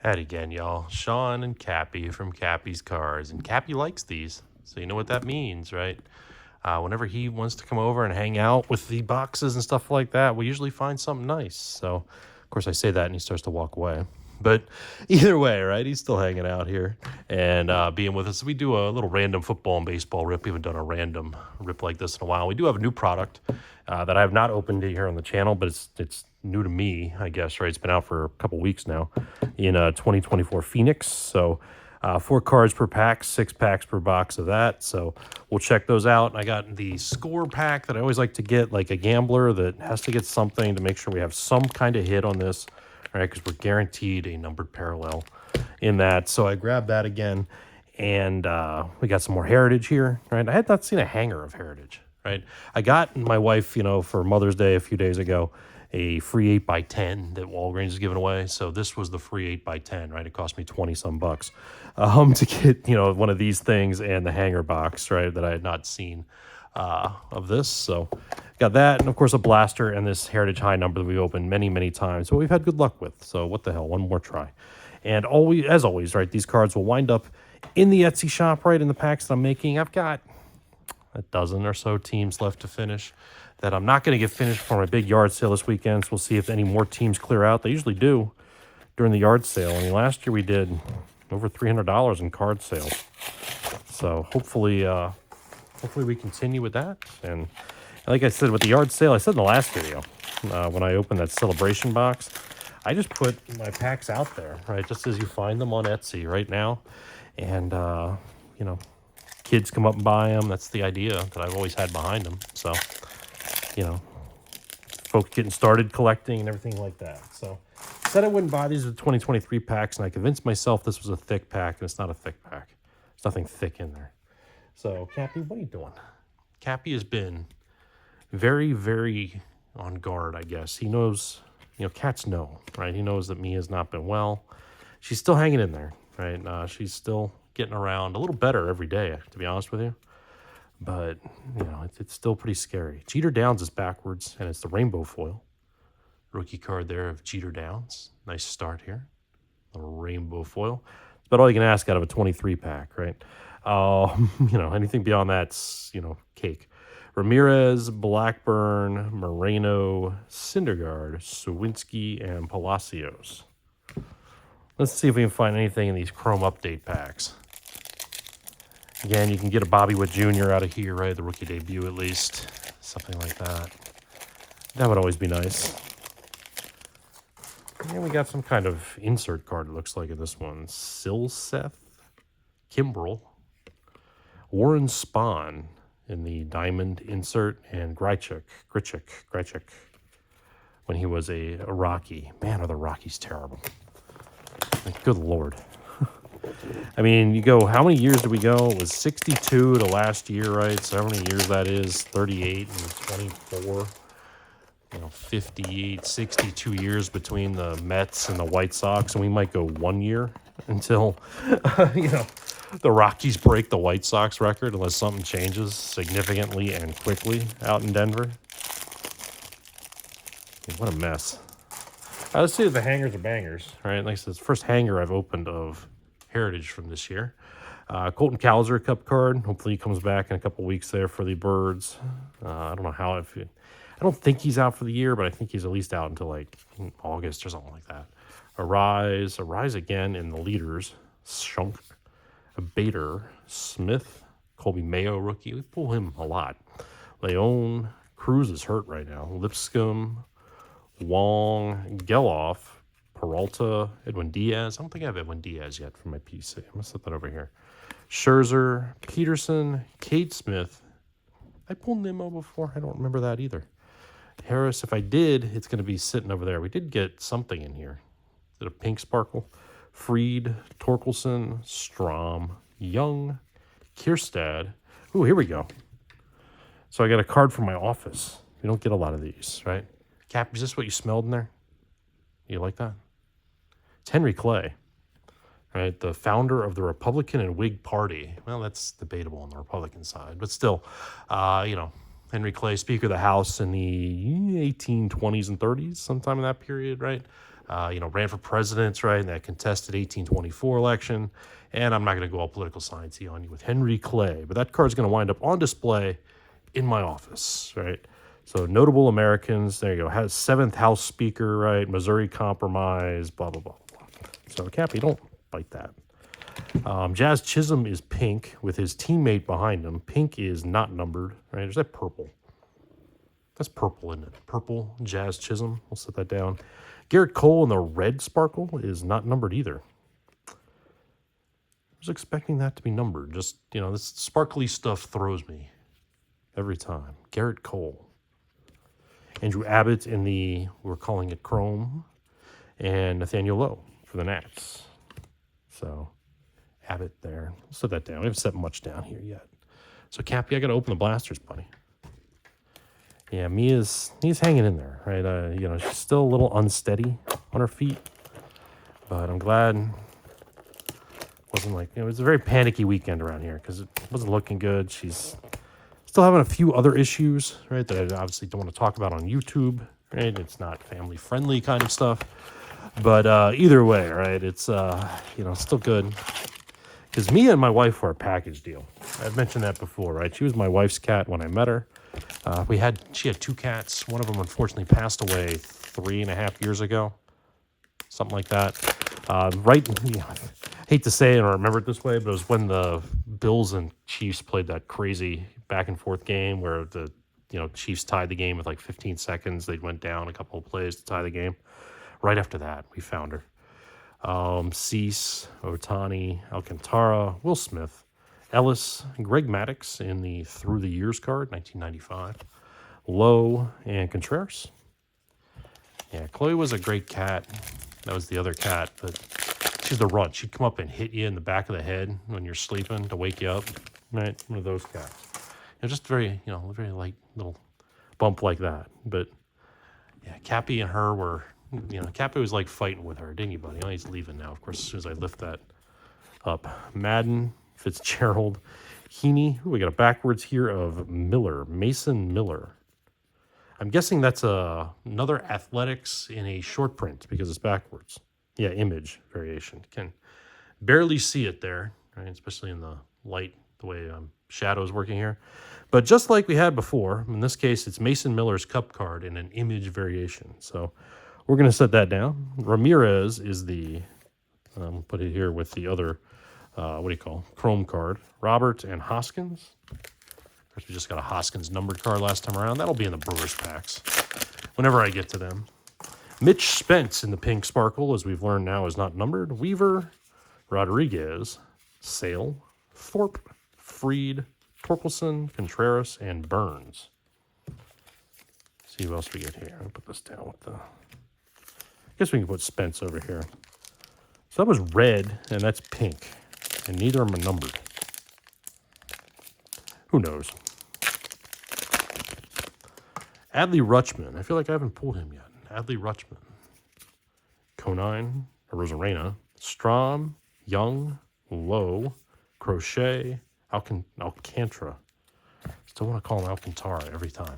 At again, y'all. Sean and Kappi from KappisCards. And Kappi likes these, so you know what that means, right? Whenever he wants to come over and hang out with the boxes and stuff like that, we usually find something nice. So, of course, I say that and he starts to walk away. But either way, right, he's still hanging out here and being with us. We do a little random football and baseball rip. We haven't done a random rip like this in a while. We do have a new product that I have not opened here on the channel, but it's new to me, I guess, right? It's been out for a couple weeks now in 2024 Phoenix. So 4 cards per pack, 6 packs per box of that. So we'll check those out. I got the score pack that I always like to get, like a gambler that has to get something to make sure we have some kind of hit on this, right? Because we're guaranteed a numbered parallel in that. So I grabbed that again. And we got some more Heritage here, right? I had not seen a hanger of Heritage, right? I got my wife, for Mother's Day a few days ago, a free 8x10 that Walgreens is giving away. So this was the free 8x10, right? It cost me 20 some bucks to get, one of these things and the hanger box, right? That I had not seen of this. So got that. And of course a blaster and this Heritage High number that we opened many, many times. So we've had good luck with. So what the hell, one more try. And always, as always, right, these cards will wind up in the Etsy shop, right, in the packs that I'm making. I've got a dozen or so teams left to finish that I'm not going to get finished for my big yard sale this weekend. So we'll see if any more teams clear out. They usually do during the yard sale. I mean, last year we did over $300 in card sales. So hopefully we continue with that. And like I said, with the yard sale, I said in the last video, when I opened that celebration box, I just put my packs out there, right? Just as you find them on Etsy right now. And, kids come up and buy them. That's the idea that I've always had behind them. So, folks getting started collecting and everything like that. So, said I wouldn't buy these with 2023 packs, and I convinced myself this was a thick pack, and it's not a thick pack. There's nothing thick in there. So, Kappi, what are you doing? Kappi has been very, very on guard, I guess. He knows, cats know, right? He knows that Mia's not been well. She's still hanging in there, right? She's still getting around a little better every day, to be honest with you. But, it's still pretty scary. Jeter Downs is backwards, and it's the rainbow foil. Rookie card there of Jeter Downs. Nice start here. The rainbow foil. It's about all you can ask out of a 23 pack, right? Anything beyond that's, cake. Ramirez, Blackburn, Moreno, Syndergaard, Sawinski, and Palacios. Let's see if we can find anything in these Chrome Update packs. Again, you can get a Bobby Witt Jr. out of here, right? The rookie debut, at least. Something like that. That would always be nice. And we got some kind of insert card, it looks like, in this one. Silseth, Kimbrel, Warren Spahn in the diamond insert, and Grichuk, when he was a Rocky. Man, are the Rockies terrible. Good Lord. I mean, you go, how many years did we go? It was 62 to last year, right? So how many years that is? 38 and 24. 58, 62 years between the Mets and the White Sox. And we might go 1 year until, the Rockies break the White Sox record unless something changes significantly and quickly out in Denver. What a mess. All right, let's see if the hangers are bangers, right? Like I said, it's the first hanger I've opened of Heritage from this year. Colton Cowser Cup card. Hopefully he comes back in a couple weeks there for the Birds. I don't know how. I don't think he's out for the year, but I think he's at least out until like August or something like that. Arise again in the leaders. Shunk, Bader, Smith, Colby Mayo rookie. We pull him a lot. Leon Cruz is hurt right now. Lipscomb, Wong, Geloff, Peralta, Edwin Diaz. I don't think I have Edwin Diaz yet from my PC. I'm going to set that over here. Scherzer, Peterson, Cade Smith. I pulled Nimmo before. I don't remember that either. Harris, if I did, it's going to be sitting over there. We did get something in here. Is it a pink sparkle? Freed, Torkelson, Strom, Young, Kierstad. Ooh, here we go. So I got a card from my office. You don't get a lot of these, right? Cap, is this what you smelled in there? You like that? It's Henry Clay, right? The founder of the Republican and Whig Party. Well, that's debatable on the Republican side, but still, Henry Clay, Speaker of the House in the 1820s and 30s, sometime in that period, right? ran for president, right, in that contested 1824 election. And I'm not going to go all political science on you with Henry Clay, but that card's going to wind up on display in my office, right? So notable Americans, there you go. Has 7th House Speaker, right? Missouri Compromise, blah, blah, blah, blah. So Kappi, don't bite that. Jazz Chisholm is pink with his teammate behind him. Pink is not numbered, right? There's that purple. That's purple, isn't it? Purple, Jazz Chisholm. We'll set that down. Garrett Cole in the red sparkle is not numbered either. I was expecting that to be numbered. Just, this sparkly stuff throws me every time. Garrett Cole. Andrew Abbott in the, we're calling it chrome. And Nathaniel Lowe for the Nats. So, Abbott there. We'll set that down. We haven't set much down here yet. So, Kappi, I got to open the blasters, buddy. Yeah, Mia's hanging in there, right? She's still a little unsteady on her feet. But I'm glad it wasn't like, it was a very panicky weekend around here because it wasn't looking good. She's still having a few other issues, right, that I obviously don't want to talk about on YouTube, right? It's not family-friendly kind of stuff. But either way, right, it's, still good. Because Mia and my wife were a package deal. I've mentioned that before, right? She was my wife's cat when I met her. She had 2 cats. One of them unfortunately passed away 3.5 years ago. Something like that. I hate to say it or remember it this way, but it was when the Bills and Chiefs played that crazy back and forth game where the Chiefs tied the game with like 15 seconds. They went down a couple of plays to tie the game. Right after that, we found her. Cease, Otani, Alcantara, Will Smith, Ellis, Greg Maddux in the Through the Years card, 1995. Lowe and Contreras. Yeah, Chloe was a great cat. That was the other cat, but she's the runt. She'd come up and hit you in the back of the head when you're sleeping to wake you up. Right? One of those cats. Just very light little bump like that. But yeah, Kappi and her were, Kappi was like fighting with her, didn't you, buddy? Oh, he's leaving now, of course, as soon as I lift that up. Madden, Fitzgerald, Heaney. Ooh, we got a backwards here of Miller, Mason Miller. I'm guessing that's another athletics in a short print because it's backwards. Yeah, image variation. You can barely see it there, right? Especially in the light, the way shadow's working here. But just like we had before, in this case, it's Mason Miller's cup card in an image variation. So we're going to set that down. Ramirez is the, put it here with the other, chrome card. Robert and Hoskins. Of course, we just got a Hoskins numbered card last time around. That'll be in the Brewers packs whenever I get to them. Mitch Spence in the pink sparkle, as we've learned now, is not numbered. Weaver, Rodriguez, Sale, Thorpe, Freed, Torkelson, Contreras, and Burns. Let's see who else we get here. I'll put this down with the... I guess we can put Spence over here. So that was red, and that's pink. And neither of them are numbered. Who knows? Adley Rutschman. I feel like I haven't pulled him yet. Adley Rutschman. Conine, Rosarena, Strom, Young, Lowe, Crochet, Alcantara. Still want to call him Alcantara every time.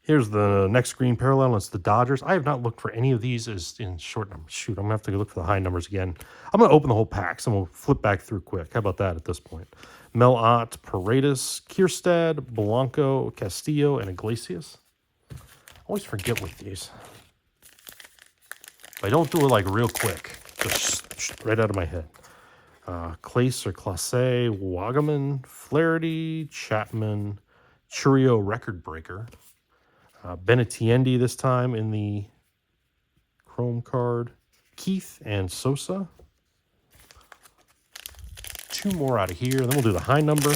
Here's the next green parallel. It's the Dodgers. I have not looked for any of these as in short numbers. Shoot, I'm going to have to go look for the high numbers again. I'm going to open the whole pack, so I'm going to flip back through quick. How about that at this point? Mel Ott, Paredes, Kierstad, Blanco, Castillo, and Iglesias. I always forget with these. If I don't do it like real quick, just right out of my head. Clace or Classe, Wagaman, Flaherty, Chapman, Churio Record Breaker. Benetiendi this time in the chrome card. Keith and Sosa. 2 more out of here. Then we'll do the high number.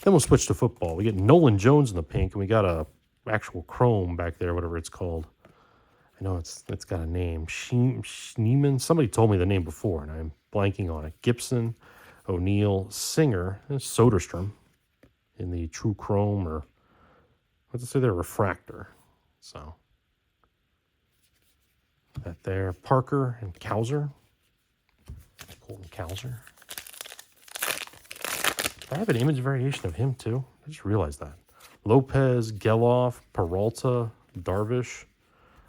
Then we'll switch to football. We get Nolan Jones in the pink, and we got a actual chrome back there, whatever it's called. I know it's got a name. Schneeman. Somebody told me the name before, and I'm blanking on it. Gibson, O'Neill, Singer, and Soderstrom in the true chrome, or what's it say there? Refractor. So that there. Parker and Cowser. Colton Cowser. I have an image variation of him too. I just realized that. Lopez, Geloff, Peralta, Darvish,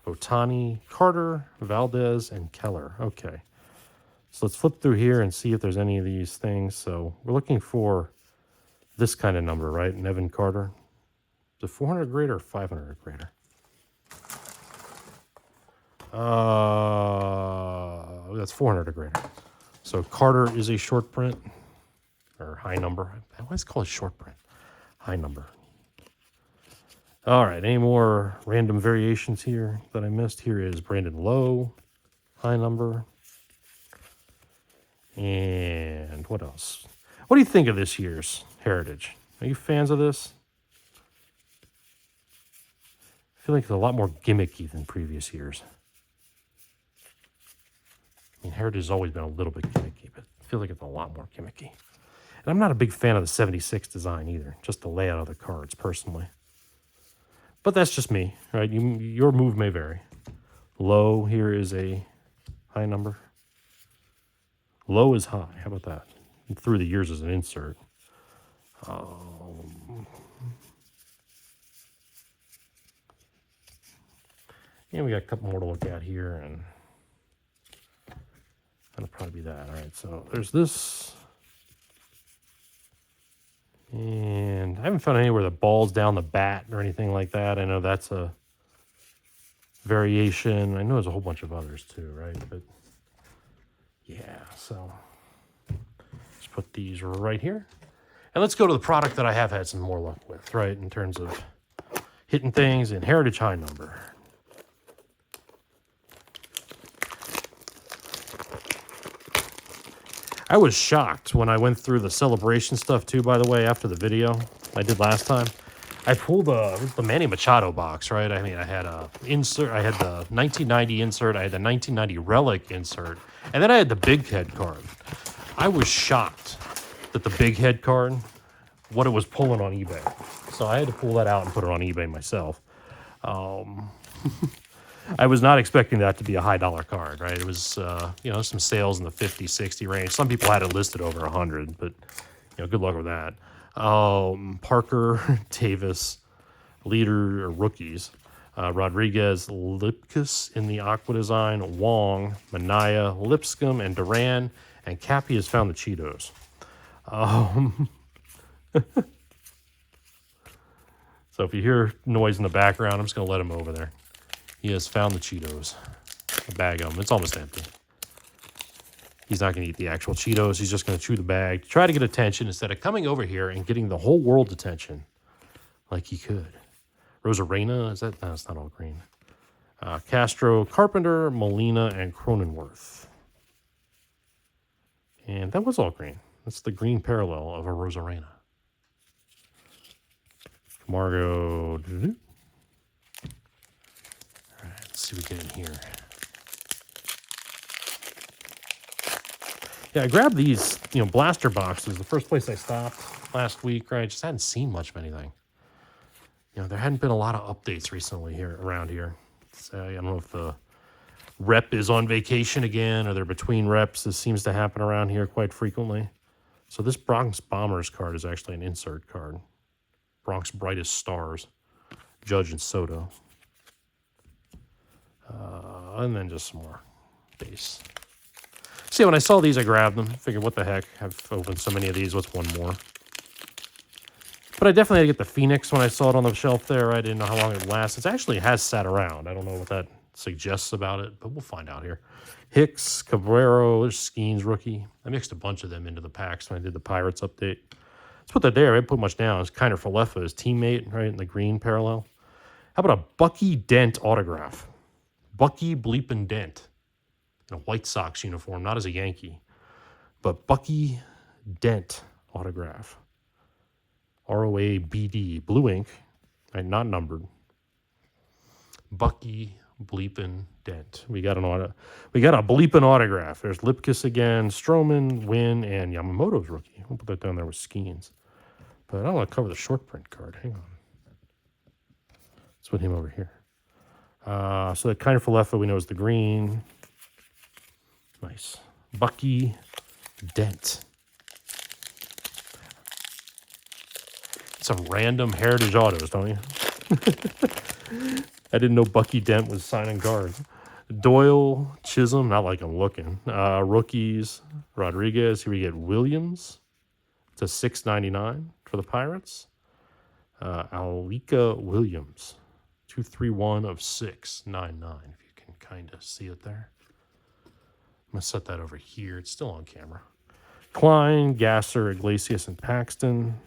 Otani, Carter, Valdez, and Keller. Okay. So let's flip through here and see if there's any of these things. So we're looking for this kind of number, right? Nevin Carter. Is it 400 grader or 500 grader? That's 400 grader. So Carter is a short print or high number. I always call it short print. High number. All right, any more random variations here that I missed? Here is Brandon Lowe, high number. And what else? What do you think of this year's Heritage? Are you fans of this? I feel like it's a lot more gimmicky than previous years. I mean, Heritage has always been a little bit gimmicky, but I feel like it's a lot more gimmicky. And I'm not a big fan of the 76 design either, just the layout of the cards, personally. But that's just me, right? Your move may vary. Low here is a high number. Low is high. How about that? Through the years as an insert. And we got a couple more to look at here, and that'll probably be that. All right, so there's this. And I haven't found anywhere that balls down the bat or anything like that. I know that's a variation. I know there's a whole bunch of others too, right? But yeah, so let's put these right here. And let's go to the product that I have had some more luck with, right? In terms of hitting things in Heritage high number. I was shocked when I went through the celebration stuff too, by the way, after the video I did last time. I pulled the Manny Machado box, right? I mean, I had a insert, I had the 1990 insert, I had the 1990 relic insert, and then I had the big head card. I was shocked that the big head card, what it was pulling on eBay. So I had to pull that out and put it on eBay myself. I was not expecting that to be a high dollar card, right? It was, you know, some sales in the 50, 60 range. Some people had it listed over 100, but, you know, good luck with that. Parker, Davis, leader or rookies. Rodriguez, Lipkus in the Aqua design, Wong, Manaya, Lipscomb, and Duran. And Kappi has found the Cheetos. So if you hear noise in the background, I'm just going to let him over there. He has found the Cheetos, a bag of them. It's almost empty. He's not going to eat the actual Cheetos. He's just going to chew the bag to try to get attention instead of coming over here and getting the whole world's attention like he could. Rosarena, is that? No, it's not all green. Castro, Carpenter, Molina, and Cronenworth. And that was all green. That's the green parallel of a Rosarena. Margot. Let's see what we get in here. Yeah, I grabbed these, you know, blaster boxes. The first place I stopped last week, right? Just hadn't seen much of anything. You know, there hadn't been a lot of updates recently here around here. So I don't know if the rep is on vacation again or they're between reps. This seems to happen around here quite frequently. So this Bronx Bombers card is actually an insert card. Bronx Brightest Stars, Judge and Soto. And then just some more base. See, when I saw these, I grabbed them. Figured, what the heck? I've opened so many of these. What's one more? But I definitely had to get the Phoenix when I saw it on the shelf there. I didn't know how long it lasts. It actually has sat around. I don't know what that suggests about it, but we'll find out here. Hicks, Cabrero, there's Skeens rookie. I mixed a bunch of them into the packs when I did the Pirates update. Let's put that there. I didn't put much down. It's Kiner Falefa, his teammate, right, in the green parallel. How about a Bucky Dent autograph? Bucky Bleeping Dent in a White Sox uniform, not as a Yankee, but Bucky Dent autograph. ROABD, blue ink, right, not numbered. Bucky Bleeping Dent. We got a bleeping autograph. There's Lipkus again, Stroman, Wynn, and Yamamoto's rookie. We'll put that down there with Skeens. But I don't want to cover the short print card. Hang on. Let's put him over here. So that Kiner Falefa we know is the green. Nice. Bucky Dent. some random Heritage autos, don't you? I didn't know Bucky Dent was signing cards. Doyle, Chisholm, not like I'm looking. Rookies, Rodriguez. Here we get Williams to $6.99 for the Pirates. Alika Williams, 231 of 699. If you can kind of see it there. I'm gonna set that over here. It's still on camera. Klein, Gasser, Iglesias, and Paxton.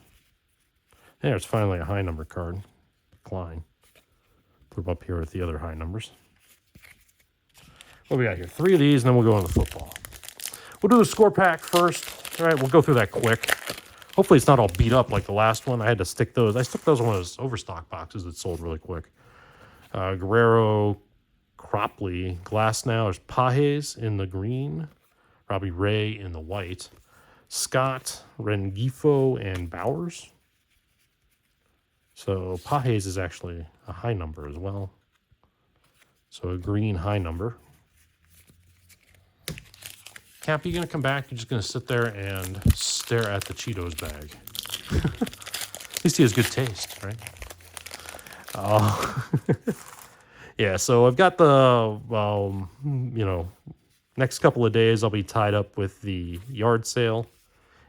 There's finally a high number card. Klein. Put them up here with the other high numbers. What do we got here? 3 of these, and then we'll go into football. We'll do the score pack first. All right, we'll go through that quick. Hopefully it's not all beat up like the last one. I had to stick those. I stuck those in one of those overstock boxes that sold really quick. Guerrero, Cropley, Glass now. There's Pages in the green. Robbie Ray in the white. Scott, Rengifo, and Bowers. So Pages is actually a high number as well. So a green high number. Cap, you gonna come back? You're just gonna sit there and stare at the Cheetos bag. At least he has good taste, right? Yeah, so I've got the, next couple of days I'll be tied up with the yard sale.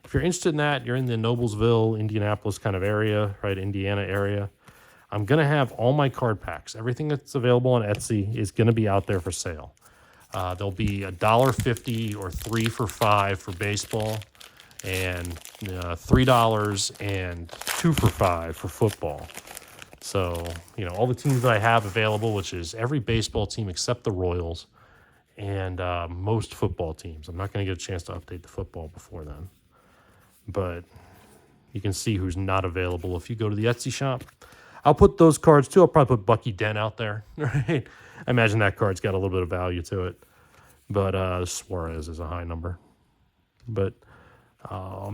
If you're interested in that, you're in the Noblesville, Indianapolis kind of area, right, Indiana area. I'm going to have all my card packs. Everything that's available on Etsy is going to be out there for sale. There'll be $1.50 or 3 for $5 for baseball, and $3 and 2 for $5 for football. So, all the teams that I have available, which is every baseball team except the Royals and most football teams. I'm not going to get a chance to update the football before then. But you can see who's not available if you go to the Etsy shop. I'll put those cards too. I'll probably put Bucky Dent out there, right? I imagine that card's got a little bit of value to it. But Suarez is a high number. But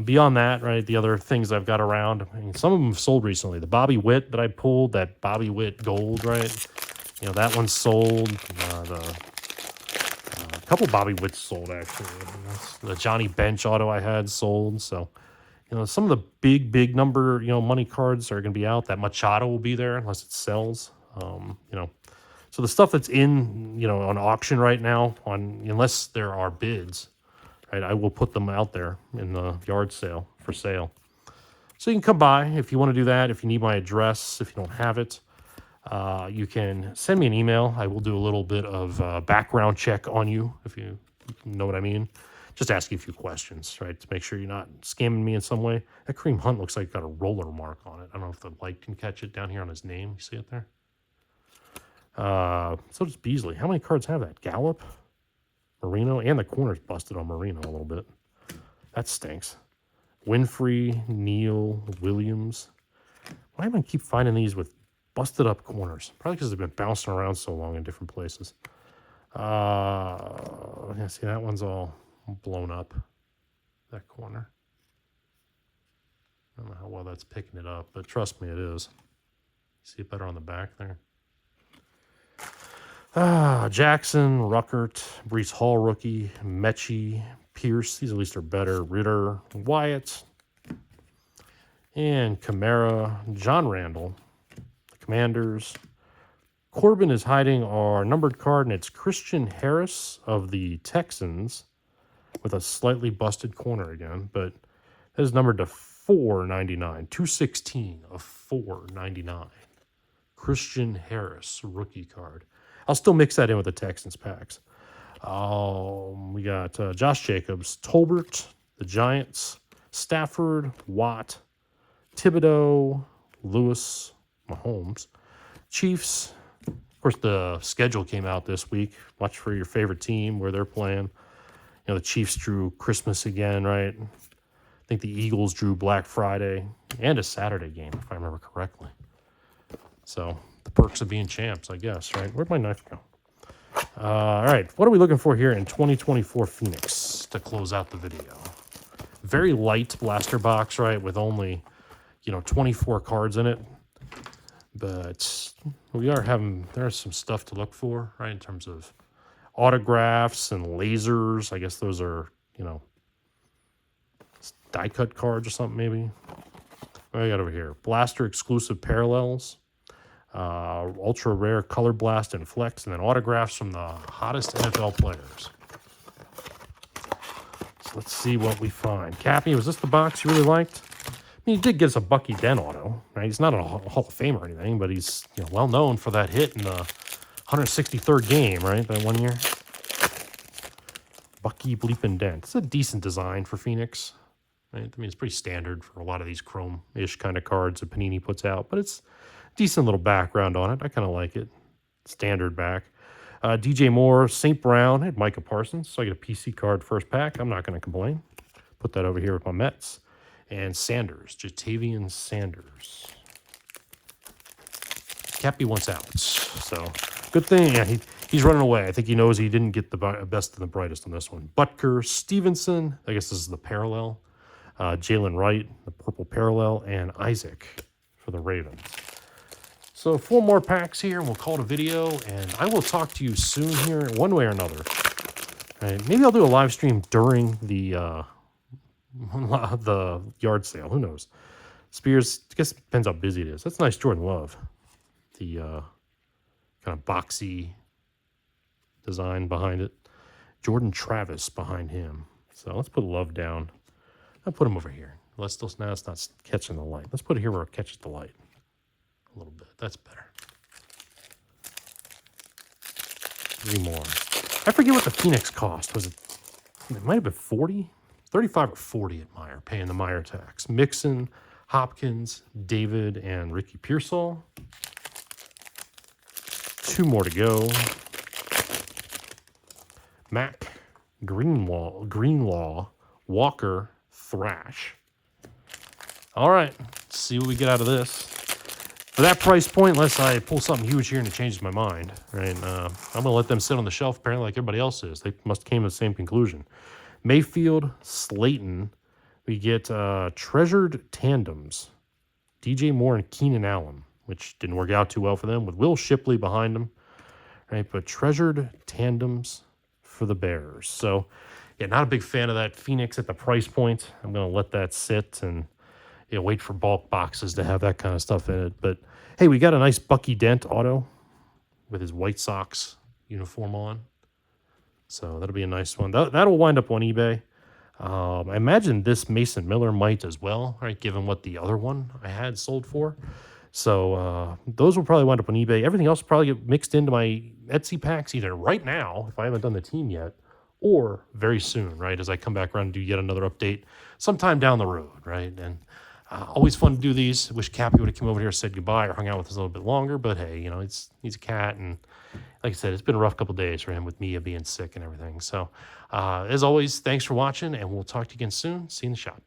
beyond that, right, the other things I've got around, I mean, some of them have sold recently. The Bobby Witt that I pulled, that Bobby Witt gold, right? That one's sold. A couple Bobby Witts sold, actually. The Johnny Bench auto I had sold. So, some of the big number, money cards are going to be out. That Machado will be there unless it sells. So the stuff that's in, on auction right now, unless there are bids, right, I will put them out there in the yard sale for sale. So you can come by if you want to do that. If you need my address, if you don't have it, you can send me an email. I will do a little bit of background check on you, if you know what I mean. Just ask you a few questions, right, to make sure you're not scamming me in some way. That Kareem Hunt looks like it's got a roller mark on it. I don't know if the light can catch it down here on his name. You see it there? So does Beasley. How many cards have that? Gallup, Marino, and the corner's busted on Marino a little bit. That stinks. Winfrey, Neal, Williams. Why am I keep finding these with busted up corners? Probably because they've been bouncing around so long in different places. Yeah, see, that one's all blown up, that corner. I don't know how well that's picking it up, but trust me, it is. See it better on the back there. Jackson, Ruckert, Brees Hall rookie, Mechie, Pierce, these at least are better, Ritter, Wyatt, and Kamara, John Randall, the Commanders. Corbin is hiding our numbered card, and it's Christian Harris of the Texans with a slightly busted corner again, but that is numbered to $4.99, 216 of $4.99. Christian Harris, rookie card. I'll still mix that in with the Texans packs. We got Josh Jacobs, Tolbert, the Giants, Stafford, Watt, Thibodeau, Lewis, Mahomes, Chiefs. Of course, the schedule came out this week. Watch for your favorite team, where they're playing. The Chiefs drew Christmas again, right? I think the Eagles drew Black Friday and a Saturday game, if I remember correctly. So the perks of being champs, I guess, right? Where'd my knife go? All right, what are we looking for here in 2024 Phoenix to close out the video? Very light blaster box, right, with only, 24 cards in it. But there's some stuff to look for, right, in terms of autographs and lasers. I guess those are, die cut cards or something maybe. What do I got over here? Blaster exclusive parallels. Ultra rare color blast and flex, and then autographs from the hottest NFL players. So let's see what we find. Kappi, was this the box you really liked? I mean, he did get us a Bucky Dent auto, right? He's not a Hall of Fame or anything, but he's well known for that hit in the 163rd game, right? That 1 year. Bucky Bleeping Dent. It's a decent design for Phoenix, right? I mean, it's pretty standard for a lot of these chrome-ish kind of cards that Panini puts out, but it's decent little background on it. I kind of like it. Standard back. DJ Moore, St. Brown, I had Micah Parsons, so I get a PC card first pack. I'm not going to complain. Put that over here with my Mets. And Sanders, Jatavian Sanders. Kappi wants out, so good thing. Yeah, he's running away. I think he knows he didn't get the best and the brightest on this one. Butker, Stevenson, I guess this is the parallel. Jalen Wright, the purple parallel, and Isaac for the Ravens. So 4 more packs here, and we'll call it a video, and I will talk to you soon here, one way or another. Right, maybe I'll do a live stream during the yard sale. Who knows? Spears, I guess it depends how busy it is. That's nice Jordan Love. The kind of boxy design behind it. Jordan Travis behind him. So let's put Love down. I'll put him over here. Now it's not catching the light. Let's put it here where it catches the light. A little bit. That's better. 3 more. I forget what the Phoenix cost. Was it? It might have been 40, 35 or 40 at Meyer, paying the Meyer tax. Mixon, Hopkins, David, and Ricky Pearsall. 2 more to go. Mac, Greenlaw, Walker, Thrash. All right, let's see what we get out of this. For that price point, unless I pull something huge here and it changes my mind, right? I'm going to let them sit on the shelf apparently like everybody else is. They must have came to the same conclusion. Mayfield, Slayton. We get treasured tandems. DJ Moore and Keenan Allen, which didn't work out too well for them, with Will Shipley behind them, right? But treasured tandems for the Bears. So, yeah, not a big fan of that Phoenix at the price point. I'm going to let that sit and wait for bulk boxes to have that kind of stuff in it. But, hey, we got a nice Bucky Dent auto with his White Sox uniform on. So that'll be a nice one. That'll wind up on eBay. I imagine this Mason Miller might as well, right, given what the other one I had sold for. So those will probably wind up on eBay. Everything else will probably get mixed into my Etsy packs either right now, if I haven't done the team yet, or very soon, right, as I come back around and do yet another update sometime down the road, right? And always fun to do these. Wish Kappi would have come over here, said goodbye, or hung out with us a little bit longer. But hey, he's a cat, and like I said, it's been a rough couple days for him with Mia being sick and everything. So as always, thanks for watching, and we'll talk to you again soon. See you in the shop.